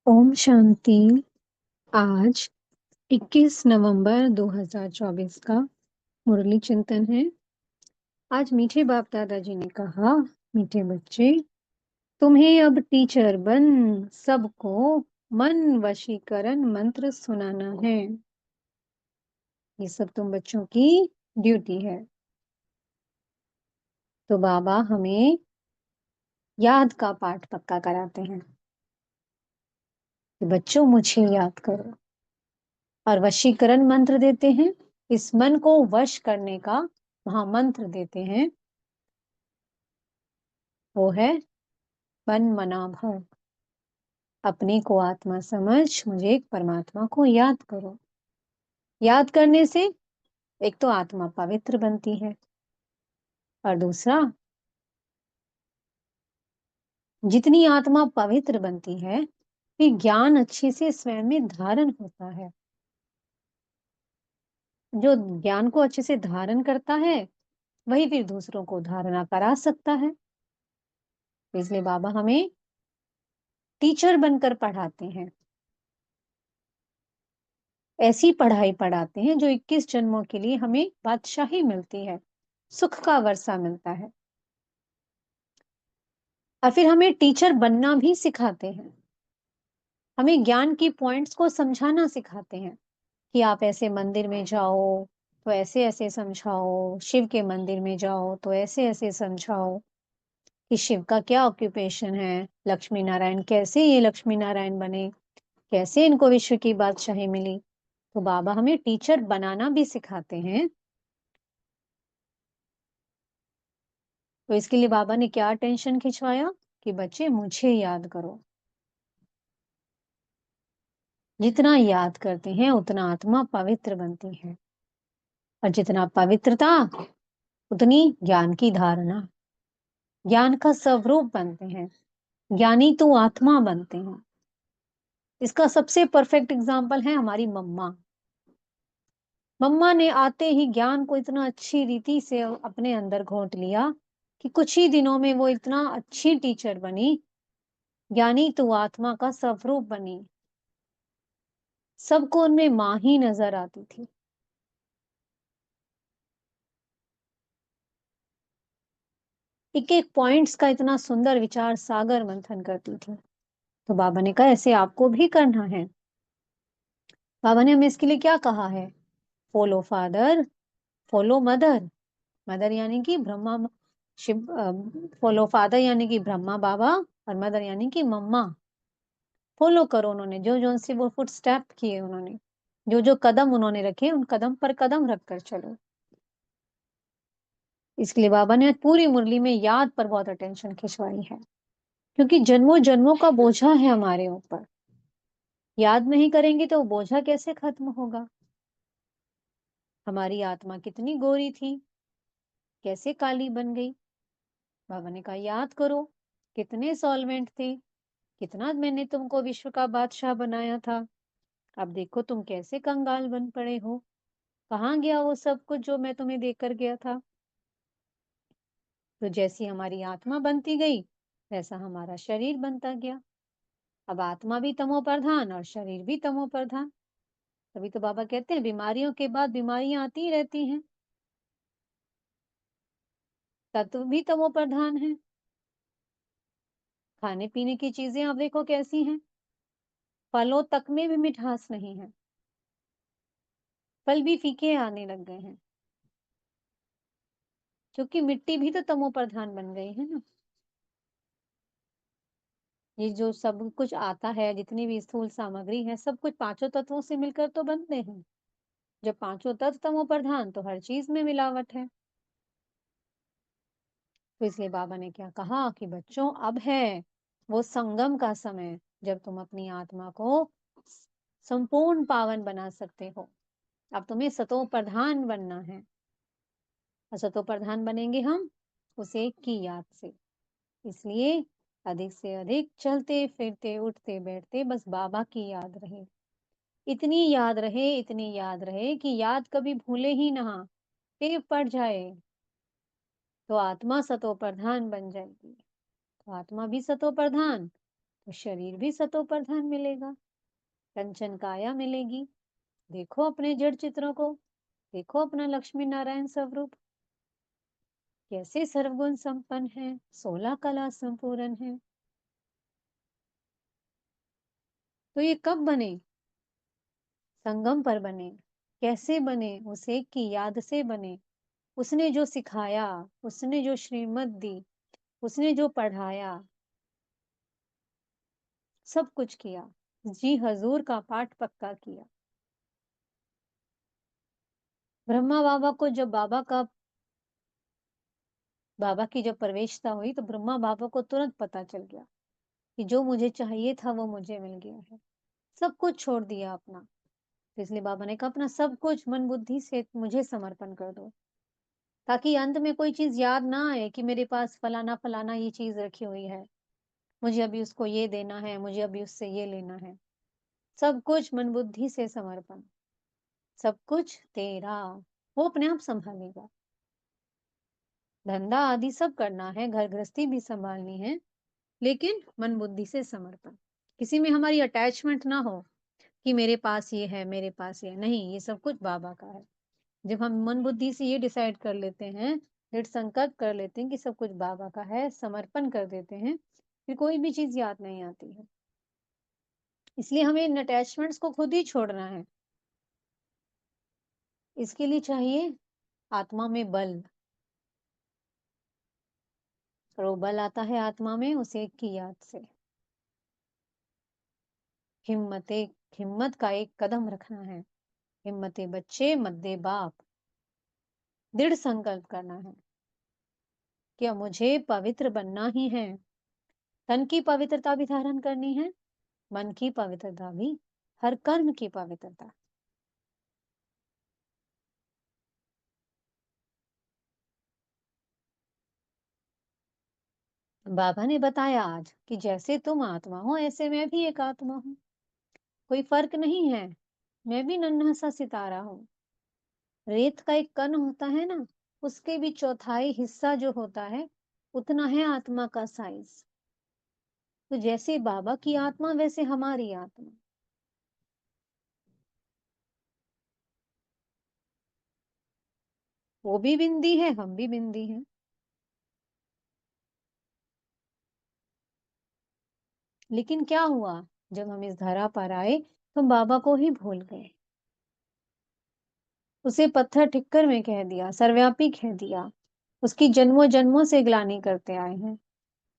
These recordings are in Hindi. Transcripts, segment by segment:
ओम शांति। आज 21 नवंबर 2024 का मुरली चिंतन है। आज मीठे बाप दादाजी ने कहा, मीठे बच्चे, तुम्हें अब टीचर बन सबको मन वशीकरण मंत्र सुनाना है। ये सब तुम बच्चों की ड्यूटी है। तो बाबा हमें याद का पाठ पक्का कराते हैं कि बच्चों मुझे याद करो, और वशीकरण मंत्र देते हैं। इस मन को वश करने का महामंत्र देते हैं, वो है मन मना भव। अपने को आत्मा समझ मुझे एक परमात्मा को याद करो। याद करने से एक तो आत्मा पवित्र बनती है, और दूसरा, जितनी आत्मा पवित्र बनती है फिर ज्ञान अच्छे से स्वयं में धारण होता है। जो ज्ञान को अच्छे से धारण करता है वही फिर दूसरों को धारणा करा सकता है। इसलिए बाबा हमें टीचर बनकर पढ़ाते हैं। ऐसी पढ़ाई पढ़ाते हैं जो 21 जन्मों के लिए हमें बादशाही मिलती है, सुख का वर्षा मिलता है। और फिर हमें टीचर बनना भी सिखाते हैं। हमें ज्ञान की पॉइंट्स को समझाना सिखाते हैं कि आप ऐसे मंदिर में जाओ तो ऐसे ऐसे समझाओ, शिव के मंदिर में जाओ तो ऐसे ऐसे समझाओ कि शिव का क्या ऑक्यूपेशन है, लक्ष्मी नारायण कैसे ये लक्ष्मी नारायण बने, कैसे इनको विश्व की बादशाही मिली। तो बाबा हमें टीचर बनाना भी सिखाते हैं। तो इसके लिए बाबा ने क्या टेंशन खिंचवाया कि बच्चे मुझे याद करो। जितना याद करते हैं उतना आत्मा पवित्र बनती है, और जितना पवित्रता उतनी ज्ञान की धारणा, ज्ञान का स्वरूप बनते हैं। ज्ञानी तो आत्मा बनते हैं। इसका सबसे परफेक्ट एग्जाम्पल है हमारी मम्मा। मम्मा ने आते ही ज्ञान को इतना अच्छी रीति से अपने अंदर घोंट लिया कि कुछ ही दिनों में वो इतना अच्छी टीचर बनी। ज्ञानी तो आत्मा का स्वरूप बनी। सबको उनमें माँ ही नजर आती थी। एक एक पॉइंट्स का इतना सुंदर विचार सागर मंथन करती थी। तो बाबा ने कहा ऐसे आपको भी करना है। बाबा ने हमें इसके लिए क्या कहा है? Follow father, follow mother. Mother यानी कि ब्रह्मा, शिव। फॉलो फादर यानी कि ब्रह्मा बाबा, और मदर यानी कि मम्मा। फॉलो करो उन्होंने जो जो से वो फुट स्टेप किए, उन्होंने जो जो कदम उन्होंने रखे उन कदम पर कदम रखकर चलो। इसके लिए बाबा ने पूरी मुरली में याद पर बहुत अटेंशन खिंचवाई है, क्योंकि जन्मों जन्मों का बोझा है हमारे ऊपर। याद नहीं करेंगे तो वो बोझा कैसे खत्म होगा? हमारी आत्मा कितनी गोरी थी, कैसे काली बन गई। बाबा ने कहा याद करो, कितने सॉल्वेंट थे, कितना मैंने तुमको विश्व का बादशाह बनाया था। अब देखो तुम कैसे कंगाल बन पड़े हो। कहाँ गया वो सब कुछ जो मैं तुम्हें देकर गया था? तो जैसी हमारी आत्मा बनती गई वैसा हमारा शरीर बनता गया। अब आत्मा भी तमो प्रधान और शरीर भी तमो प्रधान। तभी तो बाबा कहते हैं बीमारियों के बाद बीमारियां आती ही रहती हैं। तत्व भी तमो प्रधान है। खाने पीने की चीजें आप देखो कैसी हैं। फलों तक में भी मिठास नहीं है। फल भी फीके आने लग गए हैं, क्योंकि मिट्टी भी तो तमो प्रधान बन गई है ना। ये जो सब कुछ आता है, जितनी भी स्थूल सामग्री है, सब कुछ पांचों तत्वों से मिलकर तो बनते हैं। जब पांचों तत्व तमो प्रधान तो हर चीज में मिलावट है। तो इसलिए बाबा ने क्या कहा कि बच्चों अब है वो संगम का समय, जब तुम अपनी आत्मा को संपूर्ण पावन बना सकते हो। अब तुम्हें सतो प्रधान बनना है। और सतो प्रधान बनेंगे हम उस एक की याद से। इसलिए अधिक से अधिक चलते फिरते उठते बैठते बस बाबा की याद रहे। इतनी याद रहे, इतनी याद रहे कि याद कभी भूले ही ना, टेप पड़ जाए तो आत्मा सतो प्रधान बन जाएगी। तो आत्मा भी सतो प्रधान तो शरीर भी सतो प्रधान मिलेगा, कंचन काया मिलेगी। देखो अपने जड़ चित्रों को, देखो अपना लक्ष्मी नारायण स्वरूप, कैसे सर्वगुण संपन्न है, 16 कला संपूर्ण है। तो ये कब बने? संगम पर बने। कैसे बने? उस एक की याद से बने। उसने जो सिखाया, उसने जो श्रीमत दी, उसने जो पढ़ाया, सब कुछ किया। जी हजूर का पाठ पक्का किया। ब्रह्मा बाबा को जब बाबा की जब प्रवेशता हुई तो ब्रह्मा बाबा को तुरंत पता चल गया कि जो मुझे चाहिए था वो मुझे मिल गया है। सब कुछ छोड़ दिया अपना। तो इसलिए बाबा ने कहा अपना सब कुछ मन बुद्धि से मुझे समर्पण कर दो, ताकि अंत में कोई चीज याद ना आए कि मेरे पास फलाना फलाना ये चीज रखी हुई है, मुझे अभी उसको ये देना है, मुझे अभी उससे ये लेना है। सब कुछ मन बुद्धि से समर्पण। सब कुछ तेरा, वो अपने आप संभालेगा। धंधा आदि सब करना है, घर गृहस्थी भी संभालनी है, लेकिन मन बुद्धि से समर्पण। किसी में हमारी अटैचमेंट ना हो कि मेरे पास ये है, मेरे पास ये है। नहीं, ये सब कुछ बाबा का है। जब हम मन बुद्धि से ये डिसाइड कर लेते हैं, दृढ़ संकल्प कर लेते हैं कि सब कुछ बाबा का है, समर्पण कर देते हैं, फिर कोई भी चीज याद नहीं आती है। इसलिए हमें इन अटैचमेंट्स को खुद ही छोड़ना है। इसके लिए चाहिए आत्मा में बल, और वो बल आता है आत्मा में उस एक की याद से। हिम्मत, एक हिम्मत का एक कदम रखना है। हिम्मते बच्चे मत दे बाप। दृढ़ संकल्प करना है कि अब मुझे पवित्र बनना ही है। तन की पवित्रता भी धारण करनी है, मन की पवित्रता भी, हर कर्म की पवित्रता। बाबा ने बताया आज कि जैसे तुम आत्मा हो ऐसे मैं भी एक आत्मा हूँ। कोई फर्क नहीं है। मैं भी नन्हा सा सितारा हूँ। रेत का एक कण होता है ना, उसके भी चौथाई हिस्सा जो होता है, उतना है आत्मा का साइज। तो जैसे बाबा की आत्मा वैसे हमारी आत्मा। वो भी बिंदी है, हम भी बिंदी हैं। लेकिन क्या हुआ, जब हम इस धरा पर आए तो हम बाबा को ही भूल गए। उसे पत्थर ठिक्कर में कह दिया, सर्वव्यापी कह दिया। उसकी जन्मों जन्मों से ग्लानि करते आए हैं।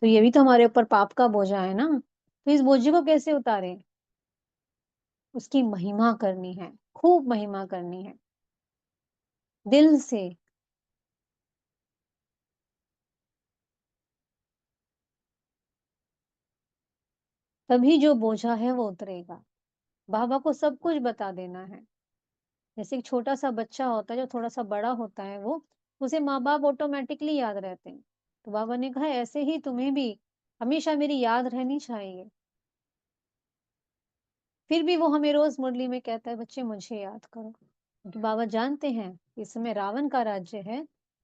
तो ये भी तो हमारे ऊपर पाप का बोझा है ना। तो इस बोझे को कैसे उतारे? उसकी महिमा करनी है, खूब महिमा करनी है, दिल से। तभी जो बोझा है वो उतरेगा। बाबा को सब कुछ बता देना है। जैसे एक छोटा सा बच्चा होता है जो थोड़ा सा बड़ा होता है, वो उसे माँ बाप ऑटोमेटिकली याद रहते हैं। तो बाबा ने कहा ऐसे ही तुम्हें भी हमेशा मेरी याद रहनी चाहिए। फिर भी वो हमें रोज मुरली में कहता है बच्चे मुझे याद करो, क्योंकि बाबा जानते हैं इस समय रावण का राज्य है।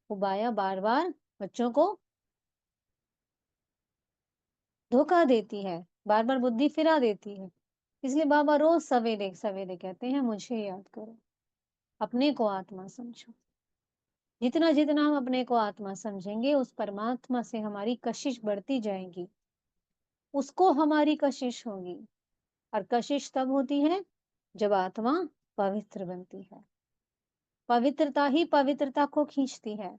वो बाया बार बार बच्चों को धोखा देती है, बार बार बुद्धि फिरा देती है। इसलिए बाबा रोज सवेरे सवेरे कहते हैं मुझे याद करो, अपने को आत्मा समझो। जितना जितना हम अपने को आत्मा समझेंगे, उस परमात्मा से हमारी कशिश बढ़ती जाएगी, उसको हमारी कशिश होगी। और कशिश तब होती है जब आत्मा पवित्र बनती है। पवित्रता ही पवित्रता को खींचती है।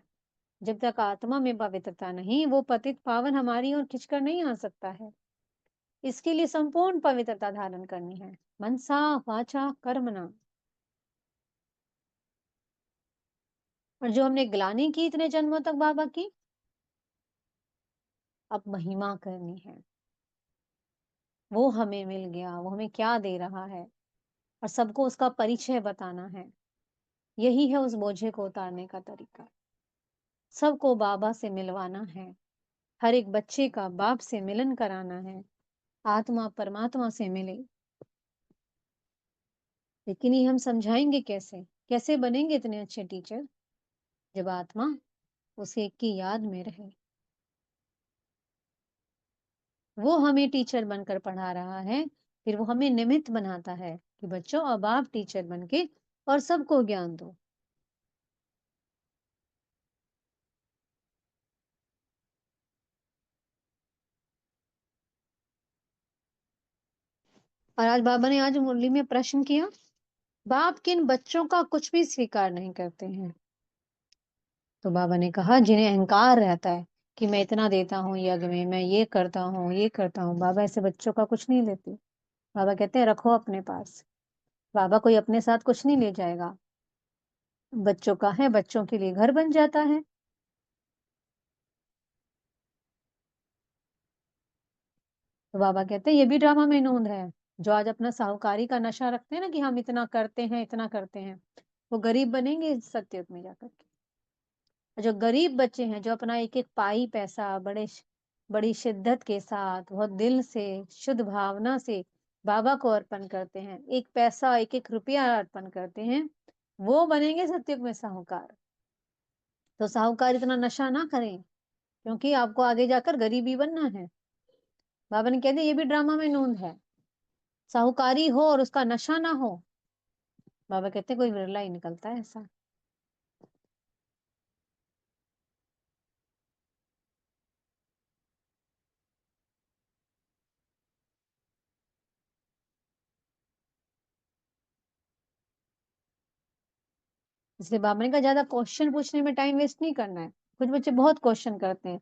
जब तक आत्मा में पवित्रता नहीं, वो पतित पावन हमारी ओर खिंचकर नहीं आ सकता है। इसके लिए संपूर्ण पवित्रता धारण करनी है, मनसा वाचा कर्मणा। और जो हमने ग्लानि की इतने जन्मों तक बाबा की, अब महिमा करनी है। वो हमें मिल गया, वो हमें क्या दे रहा है, और सबको उसका परिचय बताना है। यही है उस बोझे को उतारने का तरीका। सबको बाबा से मिलवाना है। हर एक बच्चे का बाप से मिलन कराना है। आत्मा परमात्मा से मिले। लेकिन ये हम समझाएंगे कैसे? कैसे बनेंगे इतने अच्छे टीचर? जब आत्मा उस एक की याद में रहे। वो हमें टीचर बनकर पढ़ा रहा है, फिर वो हमें निमित्त बनाता है कि बच्चों अब आप टीचर बन के और सबको ज्ञान दो। और आज बाबा ने आज मुरली में प्रश्न किया, बाप किन बच्चों का कुछ भी स्वीकार नहीं करते हैं? तो बाबा ने कहा जिन्हें अहंकार रहता है कि मैं इतना देता हूँ यज्ञ में, मैं ये करता हूँ, ये करता हूँ, बाबा ऐसे बच्चों का कुछ नहीं लेते। बाबा कहते हैं रखो अपने पास। बाबा कोई अपने साथ कुछ नहीं ले जाएगा। बच्चों का है, बच्चों के लिए घर बन जाता है। तो बाबा कहते हैं ये भी ड्रामा में नोंद है। जो आज अपना साहूकारी का नशा रखते हैं ना कि हम इतना करते हैं, इतना करते हैं, वो गरीब बनेंगे सत्युग में जाकर के। और जो गरीब बच्चे हैं, जो अपना एक-एक पाई पैसा बड़ी शिद्दत के साथ, बहुत दिल से, शुद्ध भावना से बाबा को अर्पण करते हैं, एक पैसा, एक-एक रुपया अर्पण करते हैं, वो बनेंगे सत्युग में साहूकार। तो साहूकार इतना नशा ना करें, क्योंकि आपको आगे जाकर गरीब ही बनना है। बाबा ने कह दिया ये भी ड्रामा में नोंद है। साहूकारी हो और उसका नशा ना हो, बाबा कहते हैं कोई विरला ही निकलता है ऐसा। इसलिए बाबा ने कहा ज्यादा क्वेश्चन पूछने में टाइम वेस्ट नहीं करना है। कुछ बच्चे बहुत क्वेश्चन करते हैं,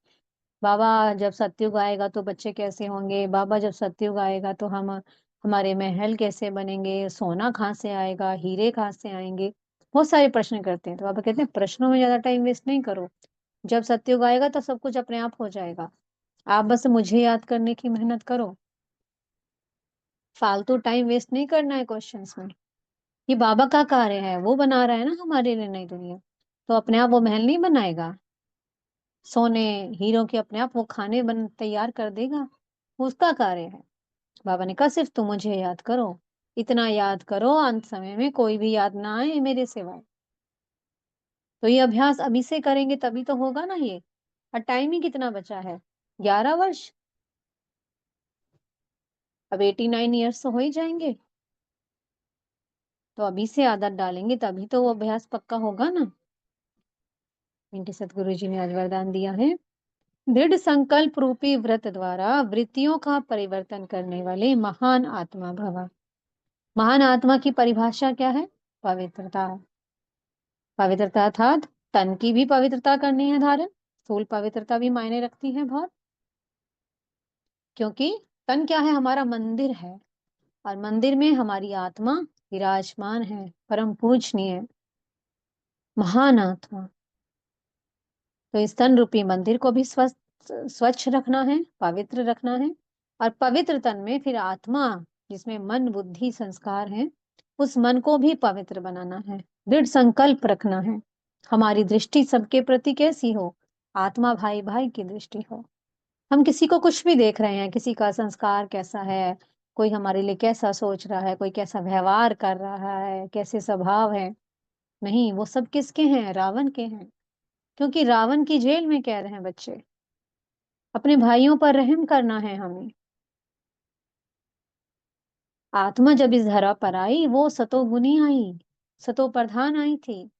बाबा जब सतयुग आएगा तो बच्चे कैसे होंगे? बाबा जब सतयुग आएगा तो हम हमारे महल कैसे बनेंगे? सोना कहाँ से आएगा? हीरे कहाँ से आएँगे? बहुत सारे प्रश्न करते हैं। तो बाबा कहते हैं प्रश्नों में ज़्यादा टाइम वेस्ट नहीं करो। जब सतयुग आएगा तो सब कुछ अपने आप हो जाएगा। आप बस मुझे याद करने की मेहनत करो। फालतू टाइम वेस्ट नहीं करना है क्वेश्चंस में। ये बाबा का कार्य है, वो बना रहा है ना हमारे लिए नई दुनिया। तो अपने आप वो महल नहीं बनाएगा। सोने, हीरों के अपने आप वो खाने बन तैयार कर देगा। वो उसका कार्य है। बाबा ने कहा सिर्फ तुम मुझे याद करो। इतना याद करो अंत समय में कोई भी याद ना आए मेरे सिवाय। तो ये अभ्यास अभी से करेंगे तभी तो होगा ना ये। और टाइम ही कितना बचा है? 11 वर्ष। अब 89 ईयर्स तो हो ही जाएंगे। तो अभी से आदत डालेंगे तभी तो वो अभ्यास पक्का होगा ना। इनके सतगुरु जी ने आज वरदान दिया है, दृढ़ संकल्प रूपी व्रत द्वारा वृत्तियों का परिवर्तन करने वाले महान आत्मा भव। महान आत्मा की परिभाषा क्या है? पवित्रता। पवित्रता अर्थात तन की भी पवित्रता करनी है धारण। स्थूल पवित्रता भी मायने रखती है बहुत, क्योंकि तन क्या है? हमारा मंदिर है। और मंदिर में हमारी आत्मा विराजमान है, परम पूजनीय महान आत्मा। तो इस तन रूपी मंदिर को भी स्वच्छ रखना है, पवित्र रखना है। और पवित्र तन में फिर आत्मा, जिसमें मन बुद्धि संस्कार है, उस मन को भी पवित्र बनाना है। दृढ़ संकल्प रखना है। हमारी दृष्टि सबके प्रति कैसी हो? आत्मा भाई भाई की दृष्टि हो। हम किसी को कुछ भी देख रहे हैं, किसी का संस्कार कैसा है, कोई हमारे लिए कैसा सोच रहा है, कोई कैसा व्यवहार कर रहा है, कैसे स्वभाव है, नहीं, वो सब किसके हैं? रावण के हैं। क्योंकि रावण की जेल में कैद हैं बच्चे। अपने भाइयों पर रहम करना है हमें। आत्मा जब इस धरा पर आई वो सतोगुनी आई, सतो प्रधान आई थी।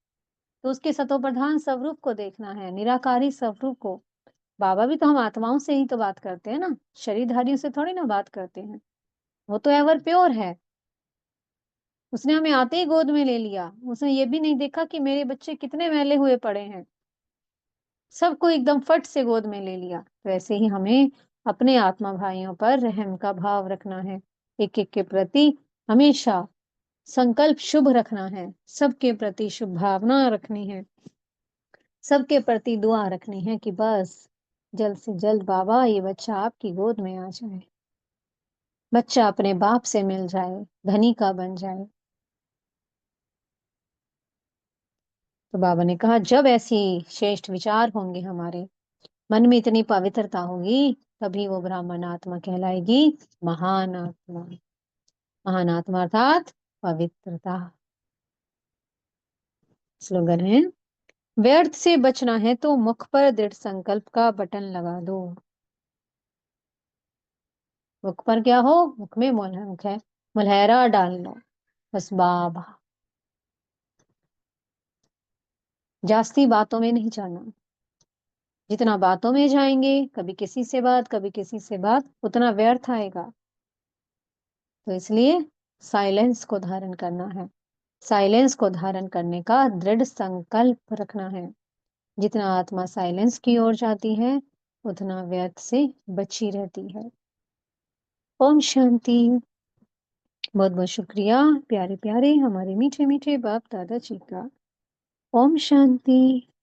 तो उसके सतो प्रधान स्वरूप को देखना है, निराकारी स्वरूप को। बाबा भी तो हम आत्माओं से ही तो बात करते हैं ना, शरीरधारियों से थोड़ी ना बात करते हैं। वो तो एवर प्योर है। उसने हमें आते ही गोद में ले लिया। उसने ये भी नहीं देखा कि मेरे बच्चे कितने मैले हुए पड़े हैं। सबको एकदम फट से गोद में ले लिया। वैसे ही हमें अपने आत्मा भाइयों पर रहम का भाव रखना है। एक-एक के प्रति हमेशा संकल्प शुभ रखना है। सबके प्रति शुभ भावना रखनी है। सबके प्रति दुआ रखनी है कि बस जल्द से जल्द बाबा ये बच्चा आपकी गोद में आ जाए। बच्चा अपने बाप से मिल जाए, धनी का बन जाए। तो बाबा ने कहा जब ऐसी श्रेष्ठ विचार होंगे हमारे मन में, इतनी पवित्रता होगी, तभी वो ब्राह्मण आत्मा कहलाएगी महान आत्मा। महान आत्मा अर्थात पवित्रता। स्लोगन है, व्यर्थ से बचना है तो मुख पर दृढ़ संकल्प का बटन लगा दो। मुख पर क्या हो, मुख में मुख है, मुलहरा डाल लो, बस बाबा। जास्ती बातों में नहीं जाना। जितना बातों में जाएंगे, कभी किसी से बात, कभी किसी से बात, उतना व्यर्थ आएगा। तो इसलिए साइलेंस को धारण करना है। साइलेंस को धारण करने का दृढ़ संकल्प रखना है। जितना आत्मा साइलेंस की ओर जाती है, उतना व्यर्थ से बची रहती है। ओम शांति। बहुत बहुत शुक्रिया प्यारे प्यारे हमारे मीठे मीठे बाप दादा जी का। ओम शांति।